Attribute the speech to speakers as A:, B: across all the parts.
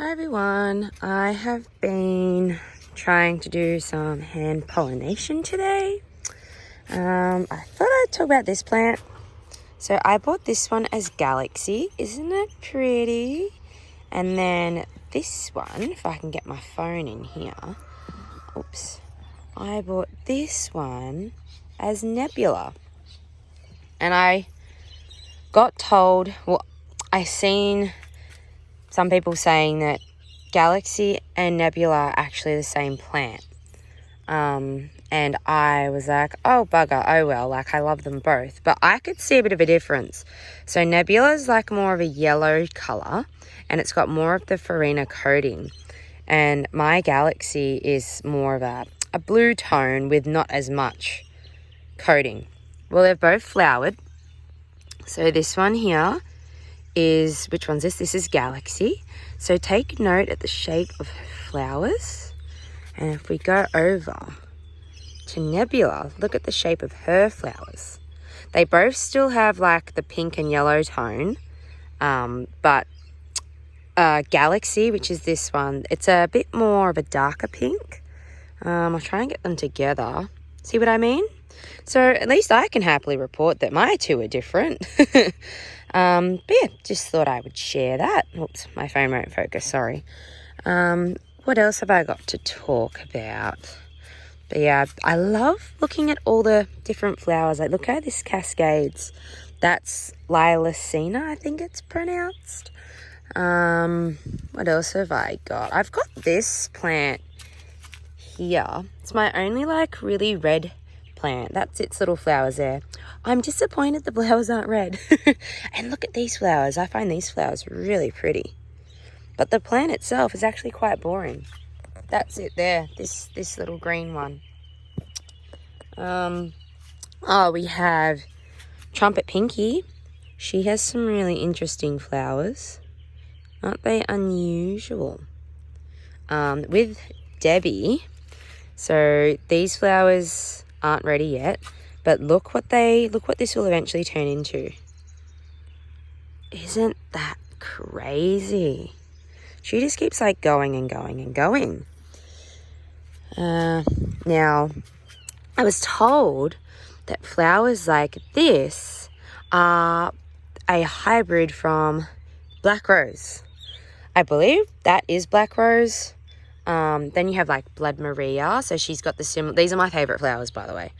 A: Hi everyone, I have been trying to do some hand pollination today. I thought I'd talk about this plant. So I bought this one as Galaxy, isn't it pretty? And then this one, if I can get my phone in here, oops, I bought this one as Nebula. And I got told, well, I seen some people saying that Galaxy and Nebula are actually the same plant. And I was like, oh bugger, oh well, like I love them both. But I could see a bit of a difference. So Nebula is like more of a yellow colour and it's got more of the farina coating. And my Galaxy is more of a blue tone with not as much coating. Well, they're both flowered. So this one here is, which one's this? This is Galaxy. So take note at the shape of her flowers. And if we go over to Nebula, look at the shape of her flowers. They both still have like the pink and yellow tone. But Galaxy, which is this one, it's a bit more of a darker pink. I'll try and get them together. See what I mean? So at least I can happily report that my two are different. But yeah, just thought I would share that. Oops, my phone won't focus, sorry. What else have I got to talk about? But yeah, I love looking at all the different flowers. Like, look how this cascades. That's Lilacina, I think it's pronounced. What else have I got? I've got this plant here. It's my only like really red plant. That's its little flowers there. I'm disappointed the flowers aren't red. And look at these flowers. I find these flowers really pretty. But the plant itself is actually quite boring. That's it there. This little green one. Oh, we have Trumpet Pinky. She has some really interesting flowers. Aren't they unusual? With Debbie. So these flowers aren't ready yet, but look what this will eventually turn into. Isn't that crazy? She just keeps like going and going and going. Now, I was told that flowers like this are a hybrid from Black Rose. I believe that is Black Rose. Then you have like Blood Maria. So she's got the similar. These are my favorite flowers, by the way.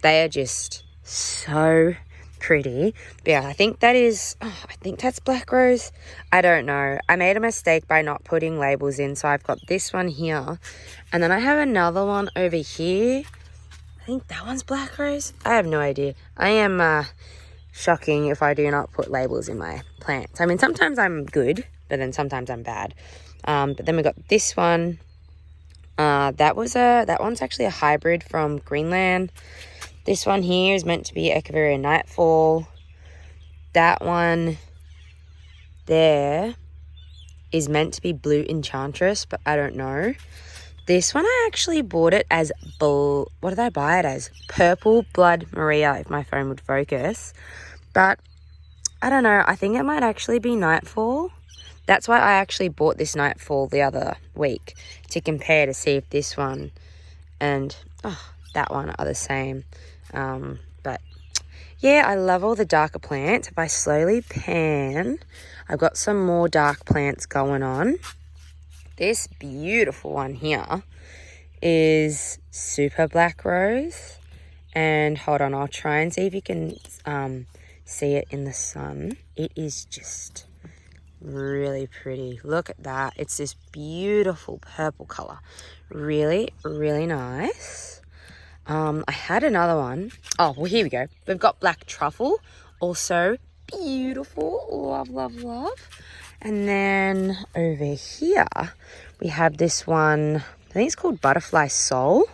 A: They are just so pretty. But yeah, I think that's Black Rose. I don't know. I made a mistake by not putting labels in. So I've got this one here. And then I have another one over here. I think that one's Black Rose. I have no idea. I am shocking if I do not put labels in my plants. I mean, sometimes I'm good, but then sometimes I'm bad. But then we got this one. That one's actually a hybrid from Greenland. This one here is meant to be Echeveria Nightfall. That one there is meant to be Blue Enchantress, but I don't know. This one I actually bought it as what did I buy it as? Purple Blood Maria, if my phone would focus. But I don't know. I think it might actually be Nightfall. That's why I actually bought this Nightfall the other week to compare to see if this one and that one are the same. But yeah, I love all the darker plants. If I slowly pan, I've got some more dark plants going on. This beautiful one here is Super Black Rose. And hold on, I'll try and see if you can see it in the sun. It is just really pretty. Look at that. It's this beautiful purple color. Really, really nice. I had another one. Oh, well, here we go. We've got Black Truffle. Also beautiful. Love, love, love. And then over here, we have this one. I think it's called Butterfly Soul.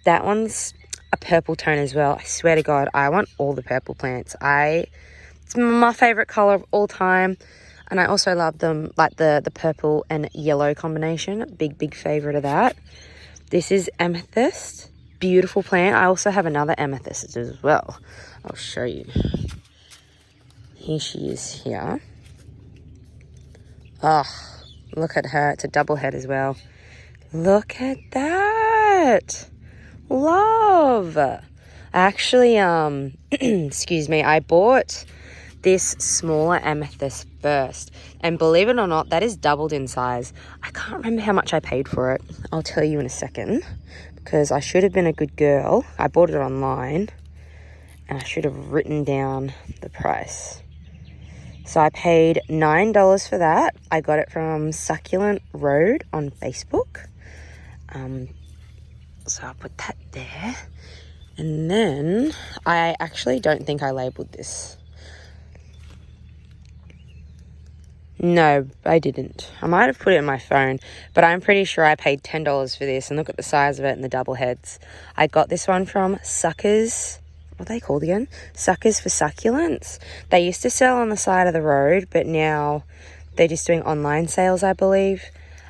A: That one's a purple tone as well. I swear to God, I want all the purple plants. It's my favorite color of all time. And I also love them, like the purple and yellow combination. Big favorite of that. This is Amethyst. Beautiful plant. I also have another amethyst as well. I'll show you. Here she is here. Oh, Look at her. It's a double head as well. Look at that. Love. Actually, excuse me, I bought this smaller amethyst first, and believe it or not, that is doubled in size. I can't remember how much I paid for it. I'll tell you in a second, because I should have been a good girl. I bought it online, and I should have written down the price. So I paid $9 for that. I got it from Succulent Road on Facebook. So I'll put that there. And then I actually don't think I labeled this. No, I didn't. I might have put it in my phone, but I'm pretty sure I paid $10 for this. And look at the size of it and the double heads. I got this one from Suckers. What are they called again? Suckers for Succulents. They used to sell on the side of the road, but now they're just doing online sales, I believe.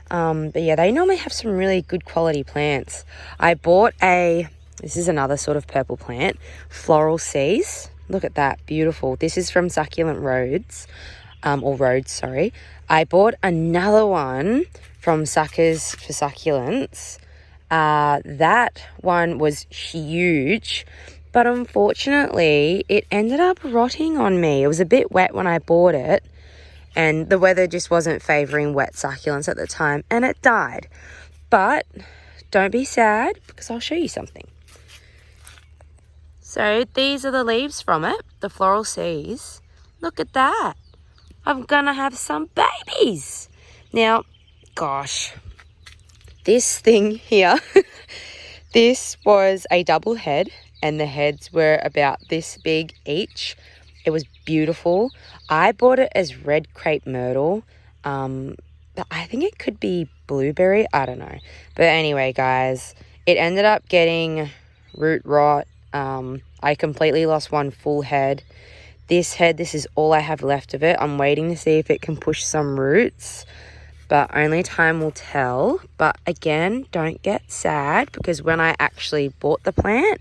A: But yeah, they normally have some really good quality plants. I bought this is another sort of purple plant, Floral Seas. Look at that, beautiful. This is from Succulent Roads. Sorry. I bought another one from Suckers for Succulents. That one was huge, but unfortunately it ended up rotting on me. It was a bit wet when I bought it, and the weather just wasn't favoring wet succulents at the time, and it died. But don't be sad, because I'll show you something. So these are the leaves from it, the Floral Seas. Look at that. I'm gonna have some babies. Now, gosh, this thing here, this was a double head, and the heads were about this big each. It was beautiful. I bought it as red crepe myrtle, but I think it could be blueberry. I don't know. But anyway, guys, it ended up getting root rot. I completely lost one full head. This is all I have left of it. I'm waiting to see if it can push some roots, but only time will tell. But again, don't get sad, because when I actually bought the plant,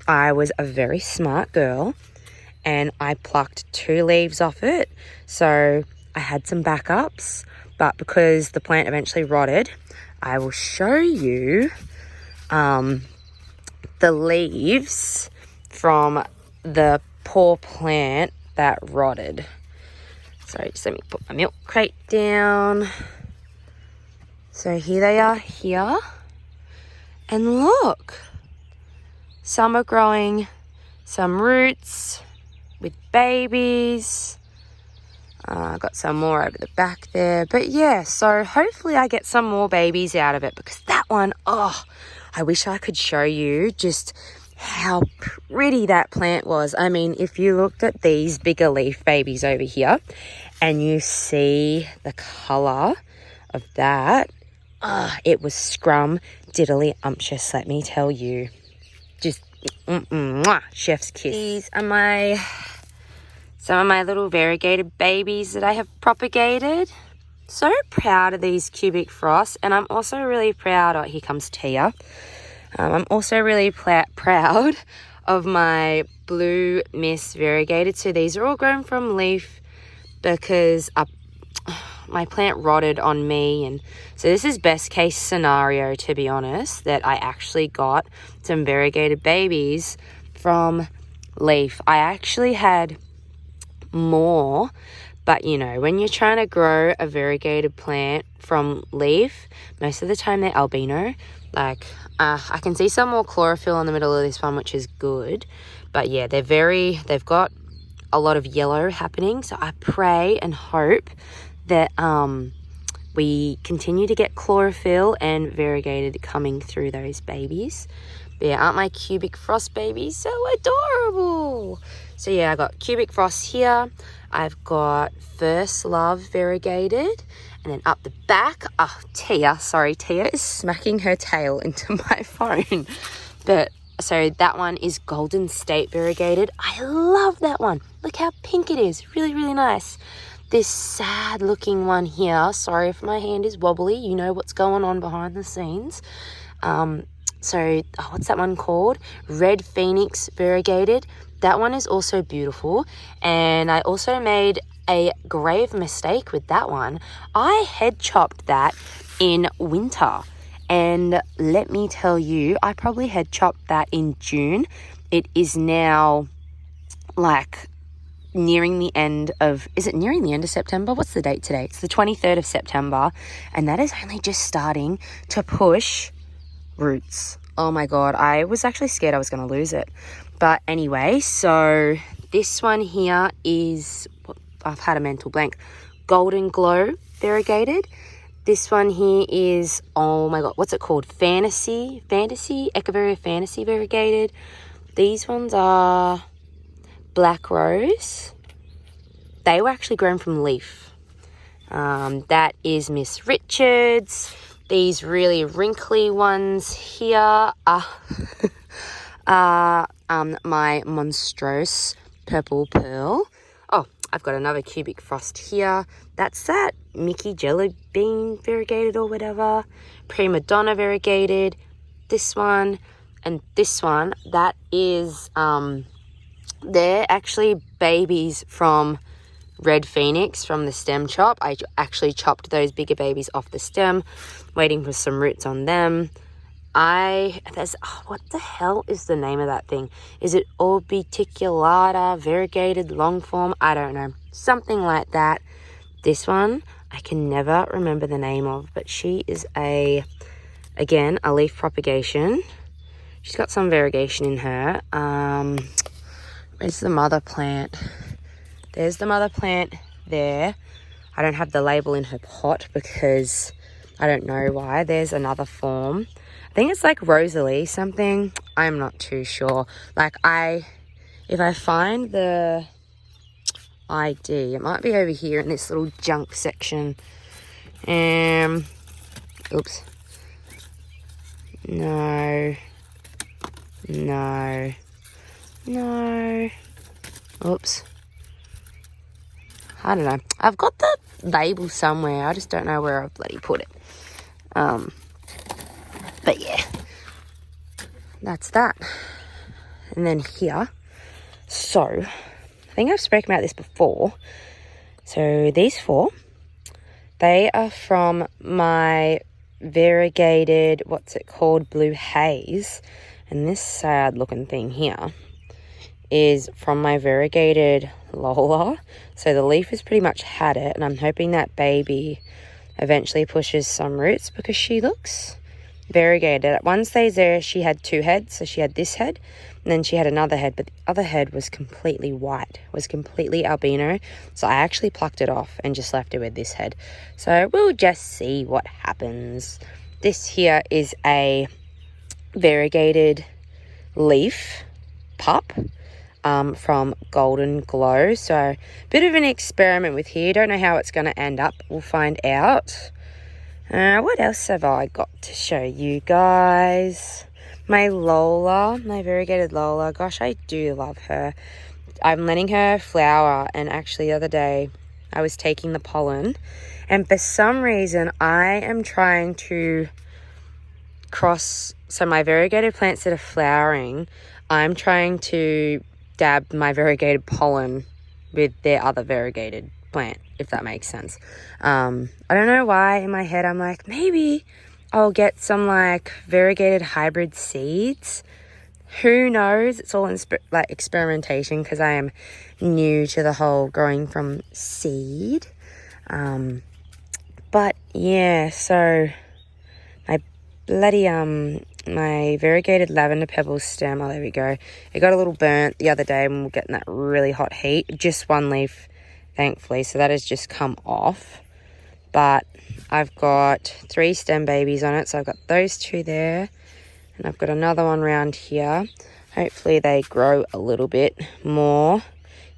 A: I was a very smart girl and I plucked 2 leaves off it. So I had some backups, but because the plant eventually rotted, I will show you the leaves from the poor plant that rotted. So just let me put my milk crate down. So here they are here. And look, some are growing some roots with babies. Got some more over the back there. But yeah, so hopefully I get some more babies out of it, because that one, oh, I wish I could show you just how pretty that plant was. I mean, if you looked at these bigger leaf babies over here and you see the colour of that, it was scrum diddly umptious, let me tell you. Just chef's kiss. These are some of my little variegated babies that I have propagated. So proud of these cubic frosts, and I'm also really proud, oh, here comes Tia. I'm also really proud of my blue Miss variegated. So these are all grown from leaf because my plant rotted on me. And so this is best case scenario, to be honest, that I actually got some variegated babies from leaf. I actually had more, but you know, when you're trying to grow a variegated plant from leaf, most of the time they're albino. Like, I can see some more chlorophyll in the middle of this one, which is good. But yeah, they've got a lot of yellow happening. So I pray and hope that we continue to get chlorophyll and variegated coming through those babies. But yeah, aren't my cubic frost babies so adorable? So yeah, I got cubic frost here. I've got First Love variegated. And then up the back, Tia is smacking her tail into my phone. But, so that one is Golden State variegated. I love that one. Look how pink it is. Really, really nice. This sad looking one here, sorry if my hand is wobbly. You know what's going on behind the scenes. What's that one called? Red Phoenix variegated. That one is also beautiful. And I also made a grave mistake with that one. I head chopped that in winter. And let me tell you, I probably head chopped that in June. It is now like nearing the end of, is it nearing the end of September? What's the date today? It's the 23rd of September. And that is only just starting to push roots. Oh my God, I was actually scared I was going to lose it. But anyway, so this one here is, I've had a mental blank, Golden Glow Variegated. This one here is, oh my God, what's it called? Echeveria Fantasy Variegated. These ones are Black Rose. They were actually grown from leaf. That is Miss Richards. These really wrinkly ones here are my Monstrose Purple Pearl. Oh, I've got another Cubic Frost here. That's that Mickey Jelly Bean Variegated or whatever. Prima Donna Variegated. This one and this one. That is, they're actually babies from Red Phoenix from the stem chop. I actually chopped those bigger babies off the stem, waiting for some roots on them. What the hell is the name of that thing? Is it Orbiticulata Variegated long form? I don't know. Something like that. This one, I can never remember the name of, but she is again, a leaf propagation. She's got some variegation in her. Where's the mother plant? There's the mother plant there. I don't have the label in her pot because I don't know why. There's another form. I think it's like Rosalie something. I'm not too sure. Like if I find the ID, it might be over here in this little junk section. Oops. No. Oops. I don't know. I've got the label somewhere. I just don't know where I've bloody put it. But yeah, that's that. And then here, so I think I've spoken about this before. So these four, they are from my variegated, what's it called, Blue Haze. And this sad looking thing here is from my variegated Lola. So the leaf has pretty much had it, and I'm hoping that baby eventually pushes some roots because she looks variegated. At one stage there, she had two heads. So she had this head, and then she had another head, but the other head was completely white, was completely albino. So I actually plucked it off and just left her with this head. So we'll just see what happens. This here is a variegated leaf pup from Golden Glow. So a bit of an experiment with here. Don't know how it's going to end up. We'll find out. What else have I got to show you guys? My Lola, my variegated Lola. Gosh, I do love her. I'm letting her flower, and actually the other day I was taking the pollen, and for some reason I am trying to cross, so my variegated plants that are flowering, I'm trying to dab my variegated pollen with their other variegated plant, if that makes sense. I don't know why in my head I'm like, maybe I'll get some like variegated hybrid seeds. Who knows? It's all like experimentation because I am new to the whole growing from seed. But yeah, so my bloody my variegated lavender pebbles stem, oh there we go, it got a little burnt the other day when we were getting that really hot heat. Just one leaf, thankfully, so that has just come off. But I've got 3 stem babies on it, so I've got those 2 there, and I've got another one around here. Hopefully they grow a little bit more.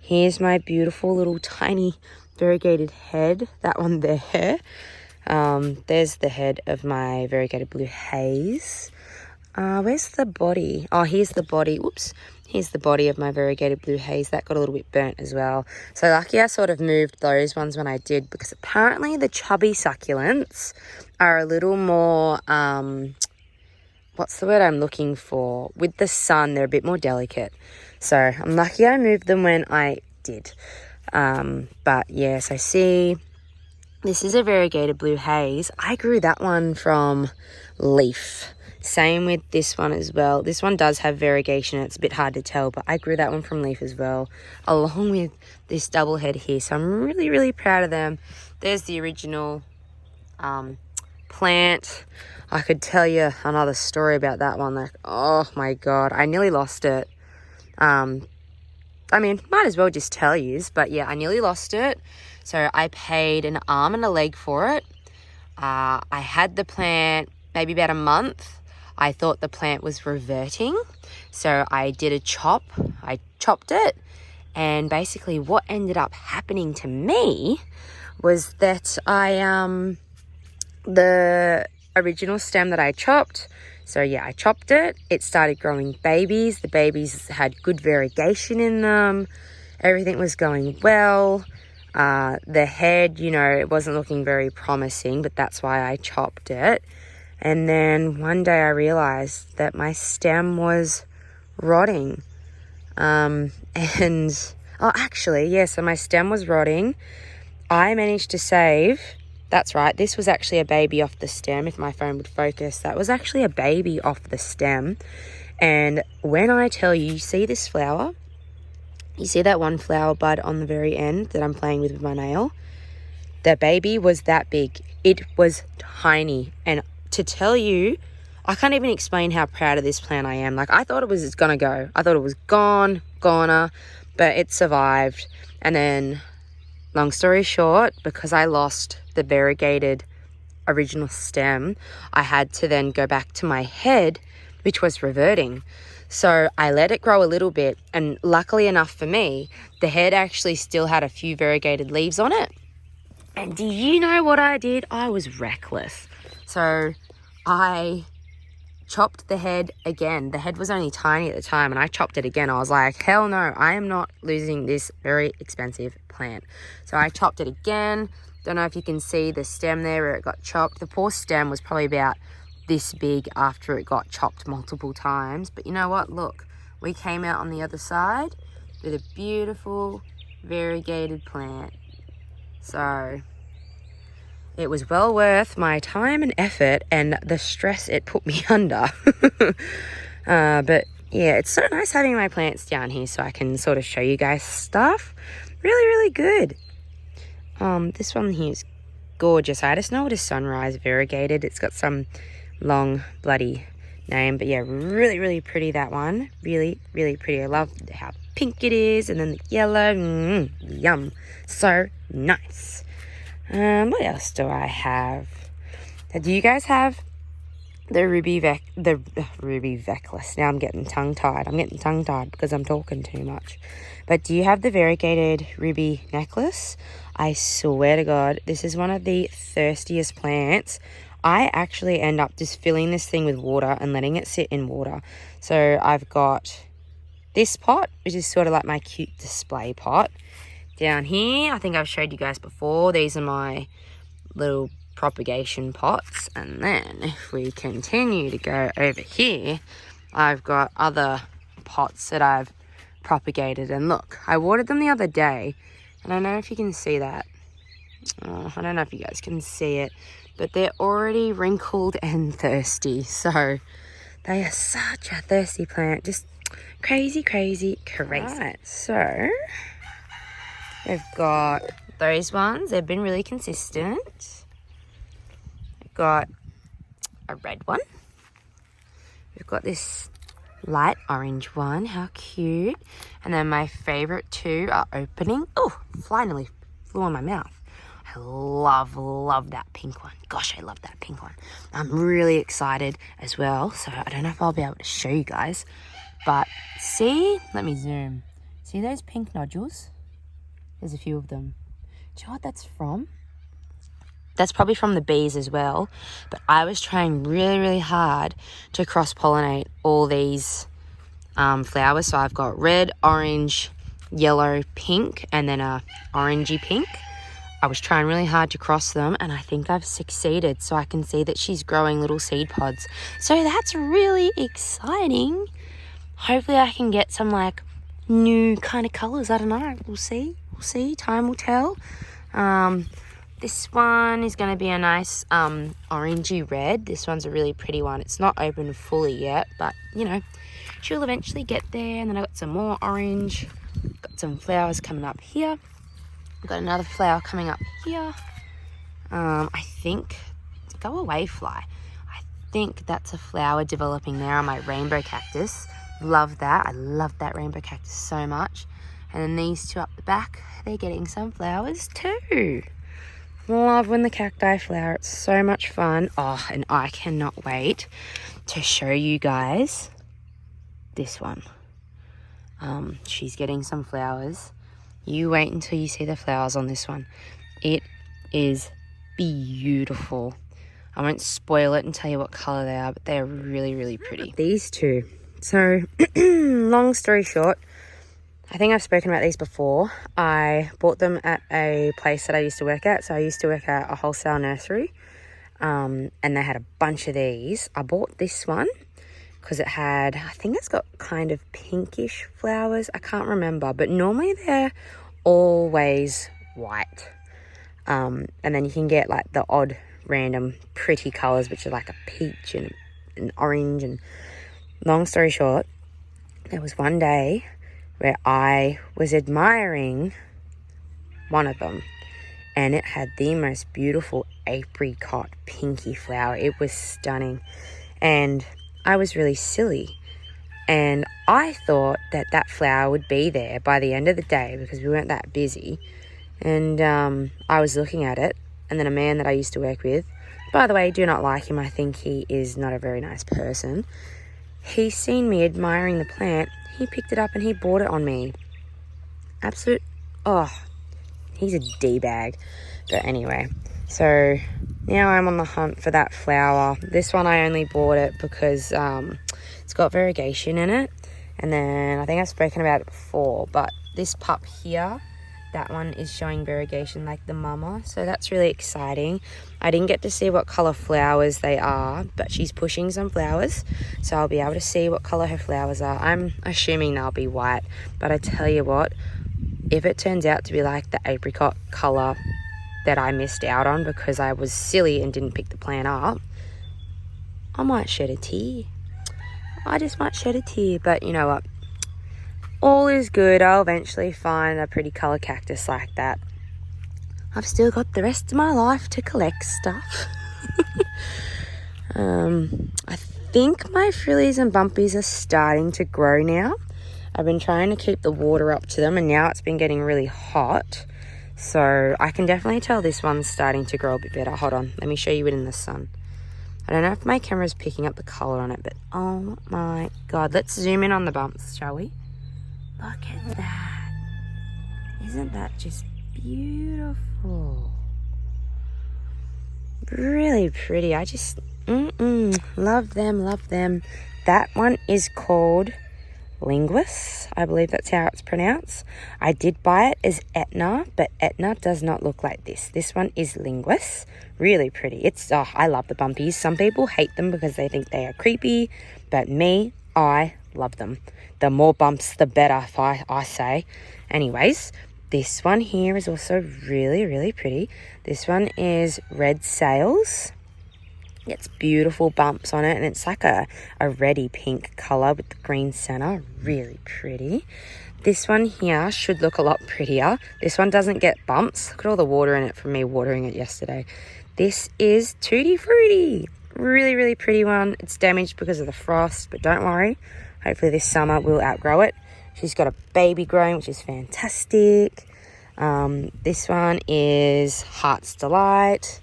A: Here's my beautiful little tiny variegated head, that one there. There's the head of my variegated Blue Haze. Where's the body? Oh, here's the body. Whoops. Here's the body of my variegated Blue Haze. That got a little bit burnt as well. So lucky I sort of moved those ones when I did, because apparently the chubby succulents are a little more, what's the word I'm looking for? With the sun, they're a bit more delicate. So I'm lucky I moved them when I did. But yes, I see this is a variegated blue haze. I grew that one from leaf. Same with this one as well. This one does have variegation. It's a bit hard to tell, but I grew that one from leaf as well, along with this double head here. So I'm really, really proud of them. There's the original plant. I could tell you another story about that one. Like, oh my God, I nearly lost it. I mean, might as well just tell yous, but yeah, I nearly lost it. So I paid an arm and a leg for it. I had the plant maybe about a month. I thought the plant was reverting. So I did a chop. I chopped it. And basically what ended up happening to me was that the original stem that I chopped, so yeah, I chopped it. It started growing babies. The babies had good variegation in them. Everything was going well. The head, you know, it wasn't looking very promising, but that's why I chopped it. And then one day I realized that my stem was rotting. So my stem was rotting. I managed to save, that's right, this was actually a baby off the stem. If my phone would focus, that was actually a baby off the stem. And when I tell you, you see this flower? You see that one flower bud on the very end that I'm playing with my nail? The baby was that big. It was tiny. And to tell you, I can't even explain how proud of this plant I am. Like, I thought it was gonna go. I thought it was goner, but it survived. And then, long story short, because I lost the variegated original stem, I had to then go back to my head, which was reverting. So I let it grow a little bit, and luckily enough for me, the head actually still had a few variegated leaves on it. And do you know what I did? I was reckless. So I chopped the head again. The head was only tiny at the time, and I chopped it again. I was like, hell no, I am not losing this very expensive plant. So I chopped it again. Don't know if you can see the stem there where it got chopped. The poor stem was probably about this big after it got chopped multiple times. But you know what? Look, we came out on the other side with a beautiful variegated plant. So it was well worth my time and effort and the stress it put me under. But yeah, it's so nice having my plants down here so I can sort of show you guys stuff. Really, really good. This one here is gorgeous. I just know it is sunrise variegated. It's got some long bloody name, but yeah, really, really pretty, that one. Really, really pretty. I love how pink it is, and then the yellow. Yum. So nice. What else do I have? Do you guys have the ruby veckless? Now I'm getting tongue-tied. Because I'm talking too much. But do you have the variegated ruby necklace? I swear to God, this is one of the thirstiest plants. I actually end up just filling this thing with water and letting it sit in water. So I've got this pot, which is sort of like my cute display pot. Down here, I think I've showed you guys before, these are my little propagation pots. And then if we continue to go over here, I've got other pots that I've propagated. And look, I watered them the other day, and I don't know if you can see that. I don't know if you guys can see it, but they're already wrinkled and thirsty. So they are such a thirsty plant, just crazy. Right, so we've got those ones. They've been really consistent. We've got a red one. We've got this light orange one. How cute. And then my favorite two are opening. Oh, finally flew in my mouth. I love that pink one. Gosh, I love that pink one. I'm really excited as well. So I don't know if I'll be able to show you guys. But see, let me zoom. See those pink nodules? There's a few of them. Do you know what that's from? That's probably from the bees as well. But I was trying really hard to cross-pollinate all these flowers. So I've got red, orange, yellow, pink, and then a orangey pink. I was trying really hard to cross them, and I think I've succeeded. So I can see that she's growing little seed pods. So that's really exciting. Hopefully I can get some like new kind of colors. I don't know. We'll see. we'll see. Time will tell. This one is going to be a nice orangey red. This one's a really pretty one. It's not open fully yet, but you know, she'll eventually get there. And then I got some more orange. Got some flowers coming up here. I've got another flower coming up here. I think, go away fly. I think that's a flower developing there on my rainbow cactus. Love that. I love that rainbow cactus so much. And then these two up the back, they're getting some flowers too. Love when the cacti flower. It's so much fun. Oh, and I cannot wait to show you guys this one. She's getting some flowers. You wait until you see the flowers on this one. It is beautiful. I won't spoil it and tell you what color they are, but they are really, really pretty. These two. So, long story short, I think I've spoken about these before. I bought them at a place that I used to work at. So I used to work at a wholesale nursery, and they had a bunch of these. I bought this one because it had, I think it's got kind of pinkish flowers. I can't remember, but normally they're always white. And then you can get like the odd random pretty colors, which are like a peach and an orange. And long story short, there was one day where I was admiring one of them, and it had the most beautiful apricot pinky flower. It was stunning, and I was really silly, and I thought that that flower would be there by the end of the day because we weren't that busy. And I was looking at it, and then a man that I used to work with, by the way, do not like him. I think he is not a very nice person. He's seen me admiring the plant. He picked it up and he bought it on me. Absolute, oh, he's a D-bag. But anyway, so now I'm on the hunt for that flower. This one I only bought it because it's got variegation in it. And then I think I've spoken about it before, but this pup here, that one is showing variegation like the mama. So that's really exciting. I didn't get to see what color flowers they are, but she's pushing some flowers. So I'll be able to see what color her flowers are. I'm assuming they'll be white, but I tell you what, if it turns out to be like the apricot color that I missed out on because I was silly and didn't pick the plant up, I might shed a tear. I just might shed a tear, but you know what? All is good. I'll eventually find a pretty color cactus like that. I've still got the rest of my life to collect stuff. I think my frillies and bumpies are starting to grow now. I've been trying to keep the water up to them, and now it's been getting really hot. So I can definitely tell this one's starting to grow a bit better. Hold on, let me show you it in the sun. I don't know if my camera's picking up the color on it, but oh my God. Let's zoom in on the bumps, shall we? Look at that. Isn't that just beautiful? Really pretty. I just love them, love them. That one is called Linguis. I believe that's how it's pronounced. I did buy it as Etna, but Etna does not look like this. This one is Linguis. Really pretty. I love the bumpies. Some people hate them because they think they are creepy, but me, I love them. The more bumps, the better, if I say. Anyways, this one here is also really, really pretty. This one is Red Sails. It's beautiful bumps on it, and it's like a reddy pink color with the green center. Really pretty. This one here should look a lot prettier. This one doesn't get bumps. Look at all the water in it from me watering it yesterday. This is Tutti Frutti. Really, really pretty one. It's damaged because of the frost, but don't worry. Hopefully this summer we'll outgrow it. She's got a baby growing, which is fantastic. This one is Heart's Delight.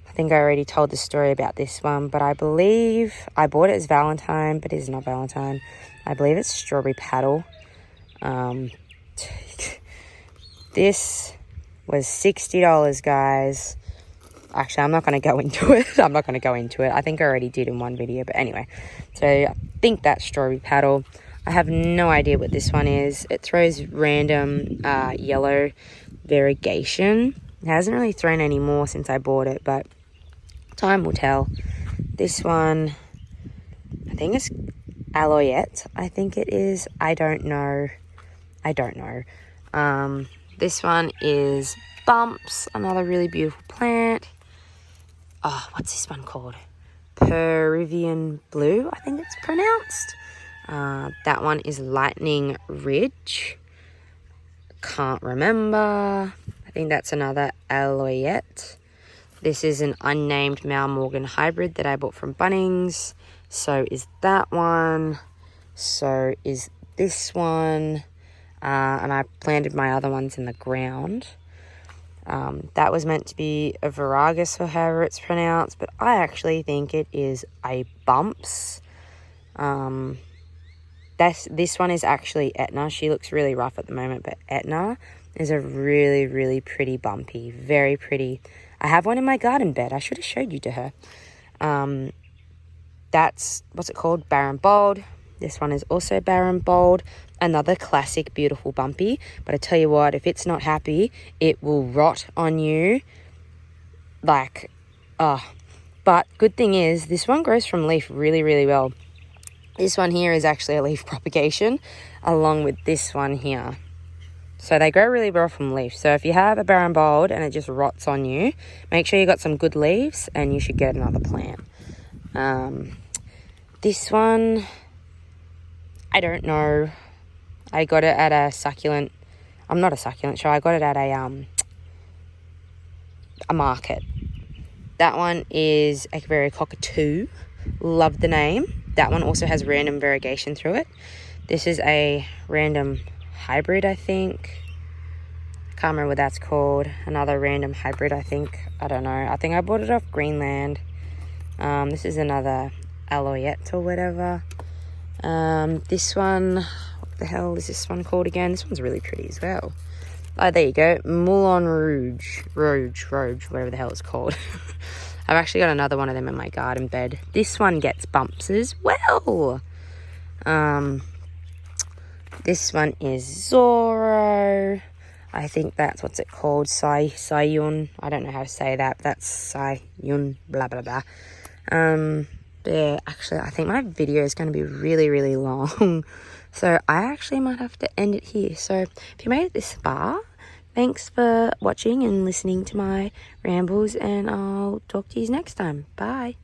A: I think I already told the story about this one, but I believe I bought it as Valentine, but it is not Valentine. I believe it's Strawberry Paddle. This was $60, guys. Actually, I'm not going to go into it. I think I already did in one video, but anyway. So I think that's Strawberry Paddle. I have no idea what this one is. It throws random yellow variegation. It hasn't really thrown any more since I bought it, but time will tell. This one, I think it's Aloyette. I think it is. I don't know. This one is Bumps, another really beautiful plant. Oh, what's this one called? Peruvian Blue, I think it's pronounced. That one is Lightning Ridge. Can't remember. I think that's another Aloyette. This is an unnamed Mal Morgan hybrid that I bought from Bunnings. So is that one. So is this one. And I planted my other ones in the ground. That was meant to be a Variegated or however it's pronounced, but I actually think it is a Bumps. This one is actually Etna. She looks really rough at the moment, but Etna is a really, really pretty Bumpy. Very pretty. I have one in my garden bed. I should have showed you to her. That's, what's it called? Barren Bold. This one is also Barren Bold. Another classic beautiful Bumpy. But I tell you what, if it's not happy, it will rot on you. Like, But good thing is, this one grows from leaf really, really well. This one here is actually a leaf propagation, along with this one here. So they grow really well from leaf. So if you have a Barren Bold and it just rots on you, make sure you got some good leaves and you should get another plant. This one, I don't know. I got it at a succulent. I'm not a succulent show. I got it at a market. That one is Echeveria cockatoo. Love the name. That one also has random variegation through it. This is a random hybrid, I think. Can't remember what that's called. Another random hybrid, I think. I don't know. I think I bought it off Greenland. This is another Aloyette or whatever. This one, what the hell is this one called again? This one's really pretty as well. Oh, there you go. Moulin Rouge, whatever the hell it's called. I've actually got another one of them in my garden bed. This one gets bumps as well. This one is Zorro. I think that's what's it called. Sayun. I don't know how to say that. That's Sayun, blah, blah, blah. Yeah, actually, I think my video is going to be really, really long. So I actually might have to end it here. So if you made it this far, thanks for watching and listening to my rambles, and I'll talk to you next time. Bye.